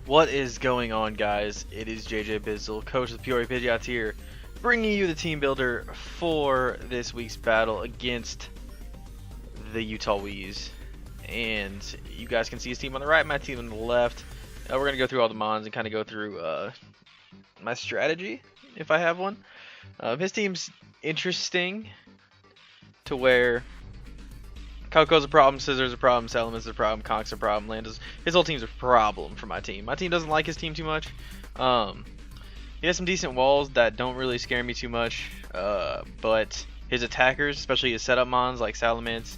What is going on, guys? It is JJ Bizzle, coach of the Peoria Pidegots here, bringing you the team builder for this week's battle against the Utah Weez. And you guys can see his team on the right, my team on the left. We're going to go through all the mons and kind of go through my strategy, if I have one. His team's interesting to where Coco's a problem, Scissor's a problem, Salaman's a problem, Conk's a problem, Landa's. His whole team's a problem for my team. My team doesn't like his team too much. He has some decent walls that don't really scare me too much, but his attackers, especially his setup mons like Salamence,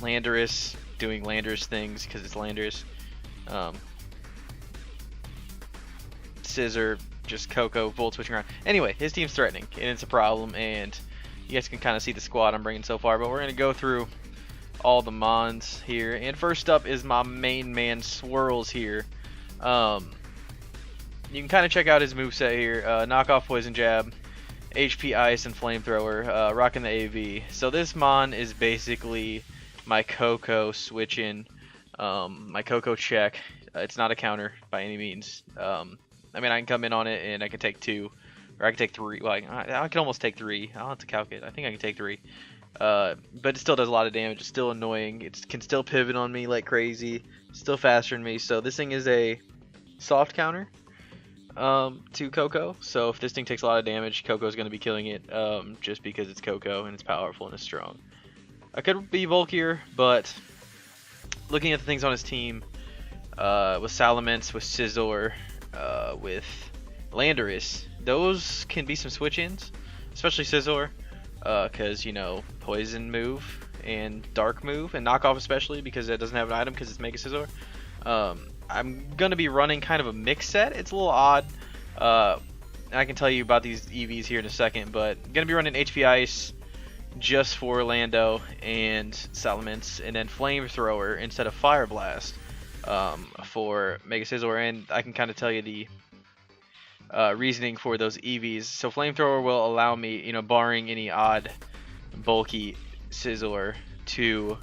Landorus, doing Landorus things because it's Landorus, Scissor, just Coco, Volt switching around. Anyway, his team's threatening, and it's a problem, and you guys can kind of see the squad I'm bringing so far, but we're going to go through all the mons here. And first up is my main man, Swirls here. You can kind of check out his moveset here. Knockoff, Poison Jab, HP Ice, and Flamethrower, rocking the AV. So this mon is basically my Coco switch-in, my Coco check. It's not a counter by any means. I mean, I can come in on it and I can take 2. Or I can take 3. Well, I can almost take 3. I'll have to calculate. I think I can take 3. But it still does a lot of damage. It's still annoying. It can still pivot on me like crazy. Still faster than me. So this thing is a soft counter to Coco. So if this thing takes a lot of damage, Coco's going to be killing it just because it's Coco and it's powerful and it's strong. I could be bulkier, but looking at the things on his team, with Salamence, with Scizor, with Landorus, those can be some switch-ins, especially Scizor, because, you know, Poison move and Dark move, and Knockoff especially, because it doesn't have an item because it's Mega Scizor. I'm going to be running kind of a mix set. It's a little odd, and I can tell you about these EVs here in a second, but I'm going to be running HP Ice just for Lando and Salamence, and then Flamethrower instead of Fire Blast for Mega Scizor, and I can kind of tell you the reasoning for those EVs. So Flamethrower will allow me, you know, barring any odd bulky Scizor, to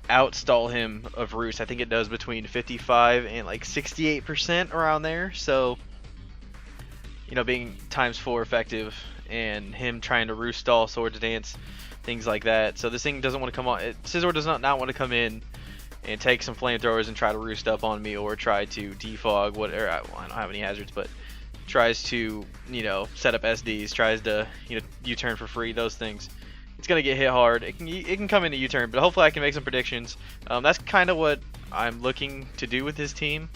outstall him of Roost. I think it does between 55 and like 68% around there. So, you know, being ×4 effective, and him trying to Roost stall, Swords Dance, things like that. So this thing doesn't want to come on. Scizor does not want to come in and take some Flamethrowers and try to Roost up on me, or try to defog whatever. I don't have any hazards, but tries to, you know, set up SDs, tries to, you know, U-turn for free, those things. It's gonna get hit hard. It can come into U-turn, but hopefully I can make some predictions. That's kind of what I'm looking to do with his team.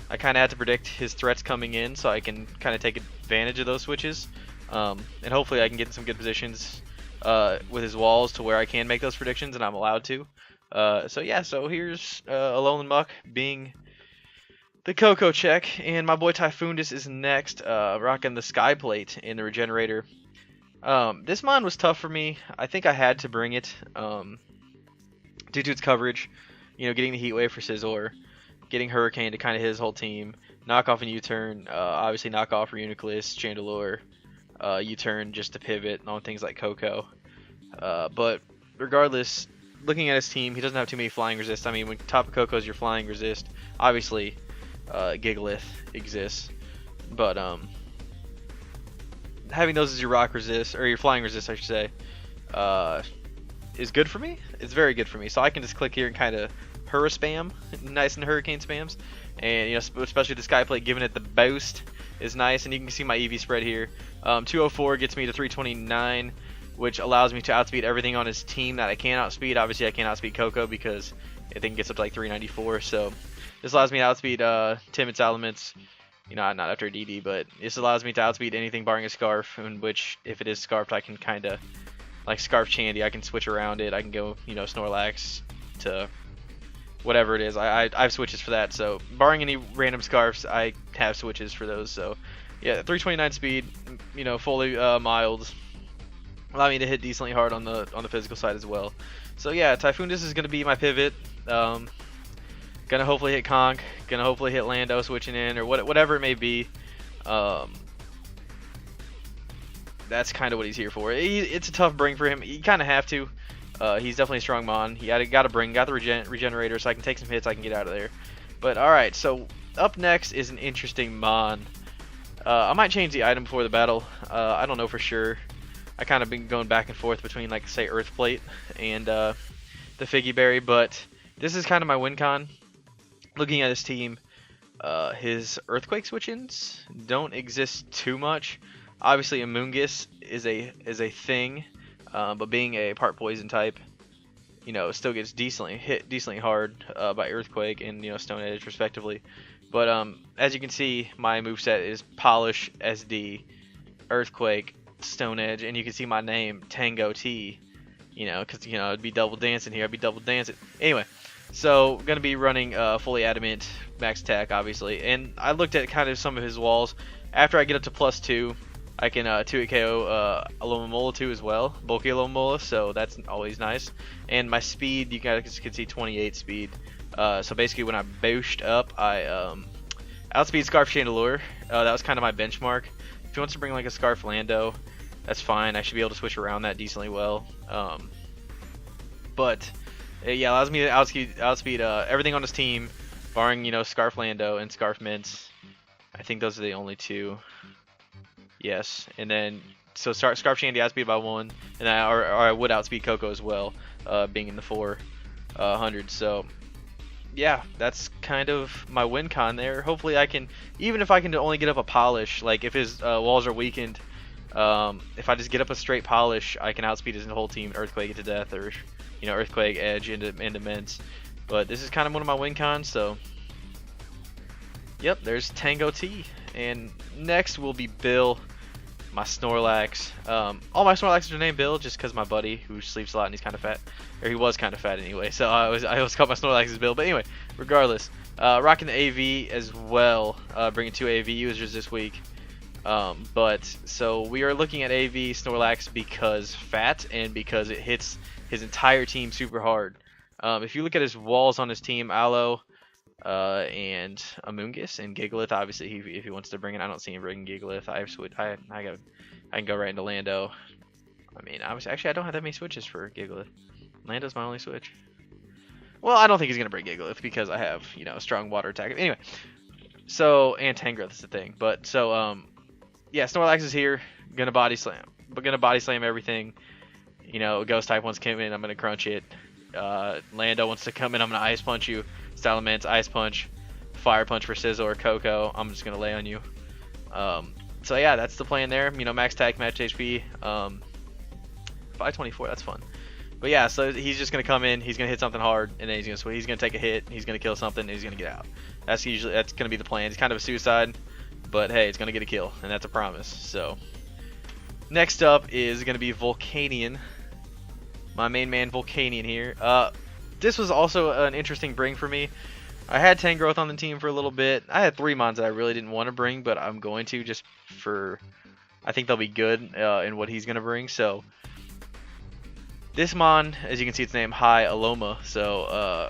I kind of had to predict his threats coming in, so I can kind of take advantage of those switches, and hopefully I can get some good positions with his walls to where I can make those predictions, and I'm allowed to. So yeah, so here's Alolan Muck being the Coco check, and my boy Typhundus is next, rocking the Sky Plate in the Regenerator. This mon was tough for me. I think I had to bring it due to its coverage. You know, getting the Heat Wave for Scizor, getting Hurricane to kind of hit his whole team, Knockoff and U-turn, obviously Knockoff for Uniclus, Chandelure, U-turn just to pivot on things like Coco. But regardless, looking at his team, he doesn't have too many flying resist. I mean, when top of Coco is your flying resist, obviously Gigalith exists, but having those as your rock resist, or your flying resist I should say, is good for me. It's very good for me. So I can just click here and kind of Hurra spam, nice and Hurricane spams, and you know, especially the Sky Plate giving it the boost is nice. And you can see my EV spread here. 204 gets me to 329, which allows me to outspeed everything on his team that I can outspeed. Obviously I can't outspeed Coco because I think it gets up to like 394, so this allows me to outspeed Timid Salamence, you know, not after a DD, but this allows me to outspeed anything barring a Scarf, in which, if it is Scarfed, I can kind of, like Scarf Chandy, I can switch around it. I can go, you know, Snorlax to whatever it is. I have switches for that, so barring any random Scarfs, I have switches for those. So yeah, 329 speed, you know, fully mild, allow me to hit decently hard on the physical side as well. So yeah, Typhundus is going to be my pivot. Gonna hopefully hit Conk, gonna hopefully hit Lando switching in, or whatever it may be. That's kind of what he's here for. It's a tough bring for him. You kind of have to. He's definitely a strong mon. He got the regenerator, so I can take some hits. I can get out of there. But alright, so up next is an interesting mon. I might change the item before the battle. I don't know for sure. I kind of been going back and forth between, like, say, Earthplate and the Figgy Berry, but this is kind of my win con. Looking at his team, his Earthquake switch-ins don't exist too much. Obviously, Amoonguss is a thing, but being a part poison type, you know, still gets decently hard by Earthquake and, you know, Stone Edge respectively. But as you can see, my moveset is Polish, SD, Earthquake, Stone Edge, and you can see my name, Tango T. You know, because, you know, I'd be double dancing here. I'd be double dancing. Anyway, so gonna be running fully adamant, max attack, obviously. And I looked at kind of some of his walls. After I get up to +2, I can 2-hit KO Alomomola too as well, bulky Alomomola, so that's always nice. And my speed, you guys can see 28 speed. So basically when I boosted up, I outspeed Scarf Chandelure. That was kind of my benchmark. If he wants to bring like a Scarf Lando, that's fine. I should be able to switch around that decently well. But yeah, allows me to outspeed everything on his team, barring, you know, Scarf Lando and Scarf Mints. I think those are the only two. Yes, and then so Scarf Shandy outspeed by 1, and I would outspeed Coco as well, being in the 400. So yeah, that's kind of my win con there. Hopefully I can, even if I can only get up a polish, like if his walls are weakened, if I just get up a straight polish, I can outspeed his whole team and Earthquake it to death, or, you know, Earthquake Edge into Mints. But this is kind of one of my win cons, so yep, there's Tango T. And next will be Bill, my Snorlax. All my Snorlaxes are named Bill just because my buddy, who sleeps a lot and he's kind of fat, or he was kind of fat anyway, so I always call my Snorlaxes Bill. But anyway, regardless, rocking the AV as well, bringing 2 AV users this week. But so we are looking at AV Snorlax because fat and because it hits his entire team super hard. If you look at his walls on his team, Aloe, and Amoonguss and Gigalith, obviously if he wants to bring it. I don't see him bringing Gigalith. I can go right into Lando. I mean, actually I don't have that many switches for Gigalith. Lando's my only switch. Well, I don't think he's gonna bring Gigalith because I have, you know, strong water attack. Anyway, so, and Tangrowth is the thing. But so yeah, Snorlax is here, gonna body slam everything. You know, Ghost type wants to come in, I'm gonna crunch it. Lando wants to come in, I'm gonna Ice Punch you. Salamence, Ice Punch, Fire Punch for Sizzle or Coco. I'm just gonna lay on you. So yeah, that's the plan there. You know, max attack, max HP. 524, that's fun. But yeah, so he's just gonna come in, he's gonna hit something hard, and then he's gonna take a hit, he's gonna kill something, and he's gonna get out. That's gonna be the plan. It's kind of a suicide, but hey, it's gonna get a kill, and that's a promise. So next up is gonna be Volcanion. My main man Volcanion here. This was also an interesting bring for me. I had Tangrowth on the team for a little bit. I had 3 mons that I really didn't want to bring, but I'm going to just for, I think they'll be good in what he's going to bring. So this mon, as you can see, its name High Aloma. So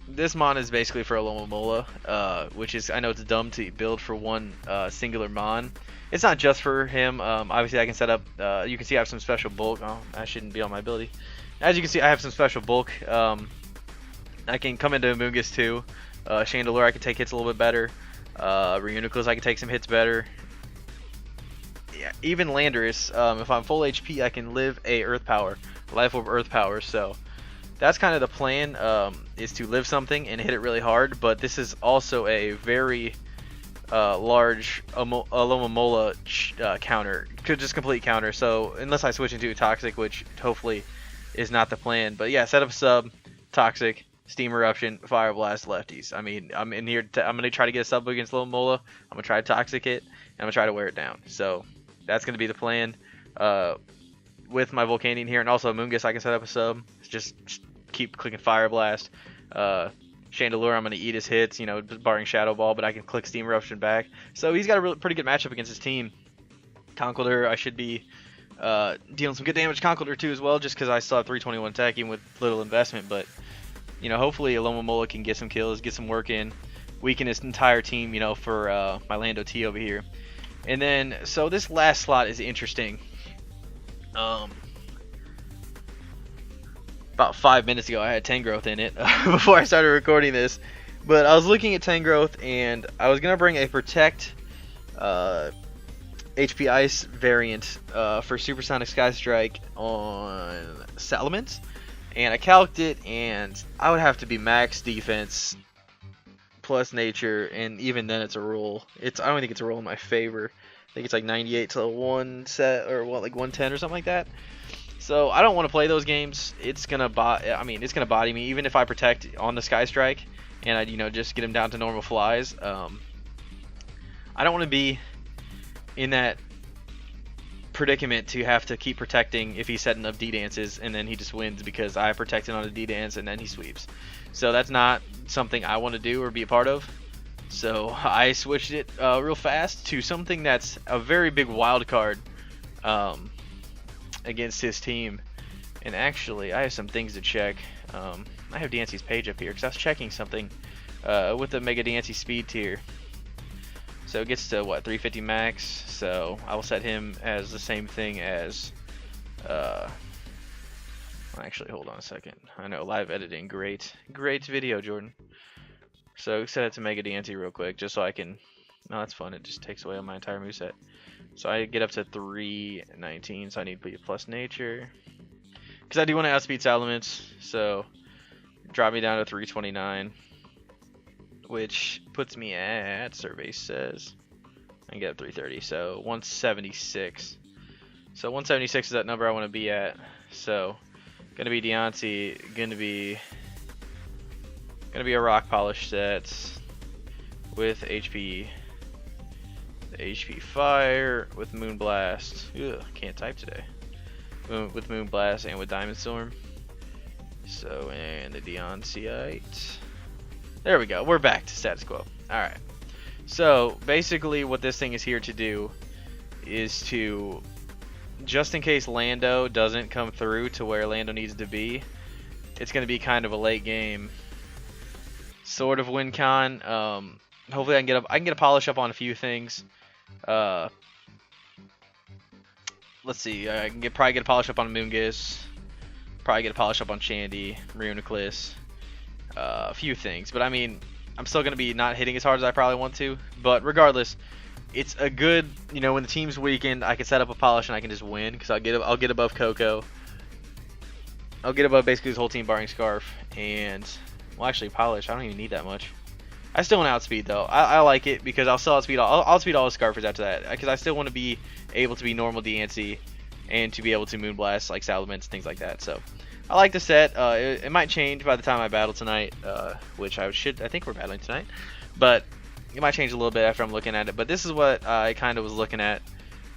this mon is basically for Alomomola, which is, I know it's dumb to build for one singular mon. It's not just for him. Obviously I can set up, you can see I have some special bulk. Oh, I shouldn't be on my ability. As you can see, I have some special bulk. I can come into Amoonguss too. Chandelure, I can take hits a little bit better. Reuniclus, I can take some hits better. Yeah, even Landorus, if I'm full HP, I can live a Earth Power, Life Orb Earth Power. So that's kind of the plan, is to live something and hit it really hard. But this is also a very large Alomomola counter, could just complete counter. So unless I switch into a Toxic, which hopefully is not the plan. But yeah, set up sub, Toxic, Steam Eruption, Fire Blast, lefties. I mean, I'm in here. I'm gonna try to get a sub against Alomomola. I'm gonna try to Toxic it, and I'm gonna try to wear it down. So that's gonna be the plan. With my Volcanion here, and also Amoonguss, I can set up a sub. Just keep clicking Fire Blast. Chandelure, I'm gonna eat his hits, you know, barring Shadow Ball, but I can click Steam Eruption back. So he's got a pretty good matchup against his team. Conkeldurr, I should be dealing some good damage to Conkeldurr too as well, just because I still have 321 attacking with little investment. But you know, hopefully Alomomola can get some kills, get some work in, weaken his entire team, you know, for my Lando T over here. And then, so this last slot is interesting. about 5 minutes ago I had Tangrowth in it before I started recording this. But I was looking at Tangrowth and I was gonna bring a Protect HP Ice variant for Supersonic Sky Strike on Salamence, and I calced it, and I would have to be max defense plus nature, and even then it's a roll. I don't think it's a roll in my favor. I think it's like 98 to 1 set, or what, like 110 or something like that. So I don't want to play those games. It's gonna it's gonna body me even if I protect on the Sky Strike and I just get him down to normal flies. I don't want to be in that predicament to have to keep protecting if he's setting up D-dances and then he just wins because I protected on a D-dance and then he sweeps. So that's not something I want to do or be a part of. So I switched it real fast to something that's a very big wild card against his team. And actually, I have some things to check. I have Dancy's page up here because I was checking something with the Mega Dancy speed tier. So it gets to what, 350 max. So I will set him as the same thing as. Actually, hold on a second. I know live editing, great video, Jordan. So set it to Mega Dancy real quick, just so I can. No, that's fun. It just takes away on my entire moveset. So I get up to 319. So I need to be plus nature, because I do want to outspeed Salamence. So drop me down to 329, which puts me at, survey says, I get up 330. So 176. So 176 is that number I want to be at. So gonna be Deontay, gonna be a rock polish set with HP fire, with Moonblast. Ugh, can't type today. With Moonblast and with Diamond Storm. So, and the Deontayite. There we go. We're back to status quo. Alright. So basically what this thing is here to do is to, just in case Lando doesn't come through to where Lando needs to be, it's going to be kind of a late game sort of win con. Hopefully I can get a polish up on a few things. Let's see, I can probably get a polish up on Moongus, probably get a polish up on Shandy, Reuniclus, a few things. But I mean, I'm still going to be not hitting as hard as I probably want to, but regardless, it's a good, when the team's weakened, I can set up a polish and I can just win, because I'll get above Coco. I'll get above basically his whole team barring Scarf, and, well, actually polish, I don't even need that much. I still want to outspeed though. I like it because I'll still outspeed I'll outspeed all his Scarfers after that, because I still want to be able to be normal Deontay and to be able to Moonblast like Salamence, things like that. So I like the set. It might change by the time I battle tonight, which I think we're battling tonight, but it might change a little bit after I'm looking at it. But this is what I kind of was looking at,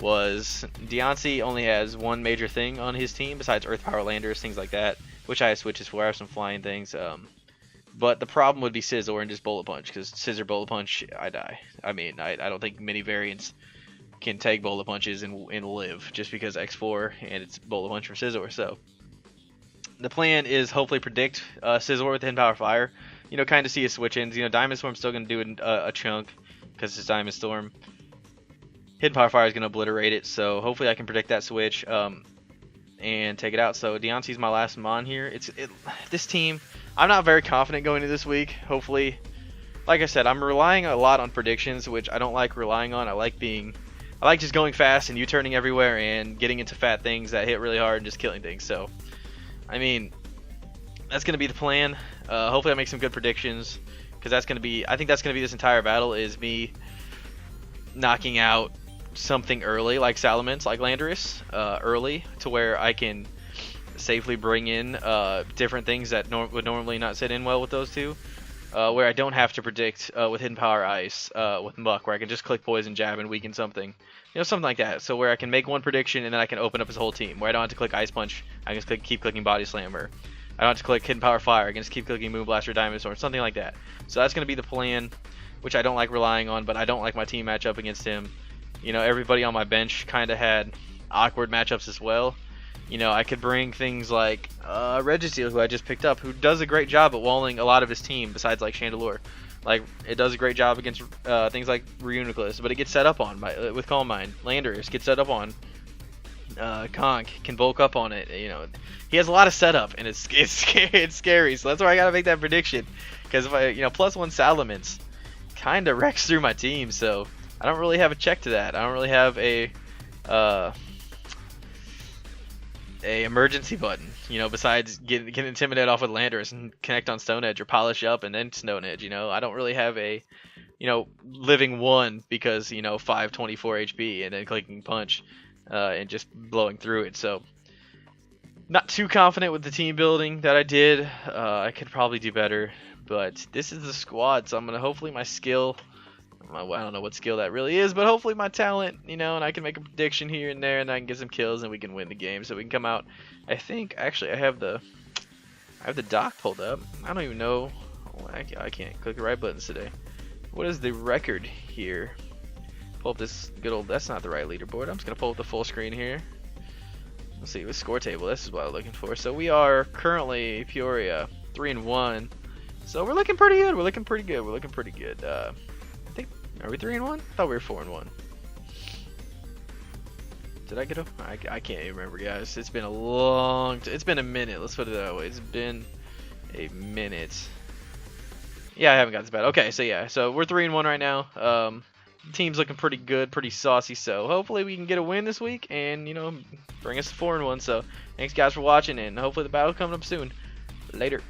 was Deontay only has one major thing on his team besides Earth Power Landers, things like that, which I have switches for. I have some flying things. But the problem would be Scizor and just Bullet Punch, because Scissor Bullet Punch, I die. I mean, I don't think many variants can take Bullet Punches and live, just because X4 and it's Bullet Punch for Scizor. So the plan is hopefully predict Scizor with Hidden Power Fire. Kind of see his switch-ins. Diamond Storm's still going to do a chunk because it's Diamond Storm. Hidden Power Fire is going to obliterate it, so hopefully I can predict that switch and take it out. So Deontay's my last Mon here. This team, I'm not very confident going into this week. Hopefully, like I said, I'm relying a lot on predictions, which I don't like relying on. I like just going fast and U-turning everywhere and getting into fat things that hit really hard and just killing things. So, I mean, that's going to be the plan. Hopefully I make some good predictions, because I think that's going to be this entire battle, is me knocking out something early like Salamence, like Landorus, early, to where I can safely bring in different things that would normally not sit in well with those two, where I don't have to predict with Hidden Power Ice, with Muck, where I can just click Poison Jab and weaken something. Something like that. So where I can make one prediction and then I can open up his whole team, where I don't have to click Ice Punch, I can just keep clicking Body Slammer. I don't have to click Hidden Power Fire, I can just keep clicking Moonblast or Diamond Sword, something like that. So that's going to be the plan, which I don't like relying on, but I don't like my team matchup against him. Everybody on my bench kind of had awkward matchups as well. I could bring things like Registeel, who I just picked up, who does a great job at walling a lot of his team, besides like Chandelure. Like, it does a great job against things like Reuniclus, but it gets set up on with Calm Mind. Landorus gets set up on Conk can bulk up on it. You know, he has a lot of setup, and it's scary. So that's why I gotta make that prediction. Because if I, +1 Salamence kind of wrecks through my team, so I don't really have a check to that. I don't really have a emergency button, besides get Intimidate off with Landorus and connect on Stone Edge or Polish up and then Stone Edge. I don't really have a living one because 524 HP and then clicking punch and just blowing through it. So not too confident with the team building that I did. I could probably do better, but this is the squad, so I'm gonna hopefully my skill. I don't know what skill that really is, but hopefully my talent, and I can make a prediction here and there, and I can get some kills, and we can win the game. So we can come out. I think actually I have the doc pulled up. I don't even know. I can't click the right buttons today. What is the record here? Pull up this good old. That's not the right leaderboard. I'm just gonna pull up the full screen here. Let's see the score table. This is what I'm looking for. So we are currently Peoria 3-1. So we're looking pretty good. We're looking pretty good. Are we 3-1? I thought we were 4-1. Did I get a? I can't even remember, guys. It's been a it's been a minute. Let's put it that way. It's been a minute. Yeah, I haven't got this bad. Okay, so yeah, so we're 3-1 right now. The team's looking pretty good, pretty saucy. So hopefully we can get a win this week, and bring us to 4-1. So thanks guys for watching, and hopefully the battle coming up soon. Later.